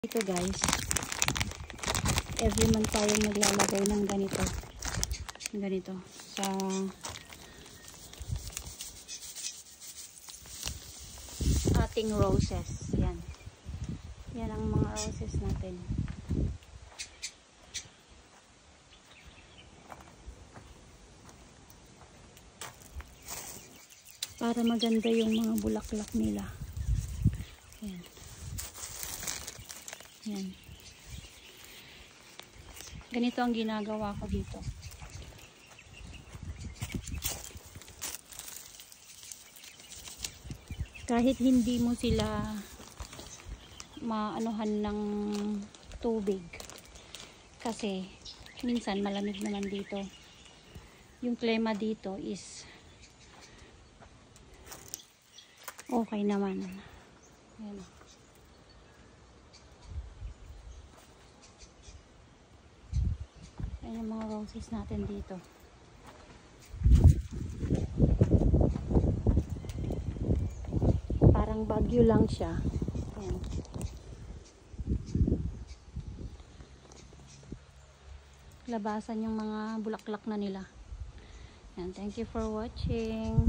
Ito guys, every month tayong naglalagay ng ganito sa ating roses. Yan ang mga roses natin. Para maganda yung mga bulaklak nila. Yan. Ganito ang ginagawa ko dito. Kahit hindi mo sila maanuhan ng tubig. Kasi minsan malamig naman dito. Yung klima dito is okay naman. Ayan. Ayan yung mga roses natin dito. Parang bagyo lang siya. Ayan. Labasan yung mga bulaklak na nila. Ayan. Thank you for watching.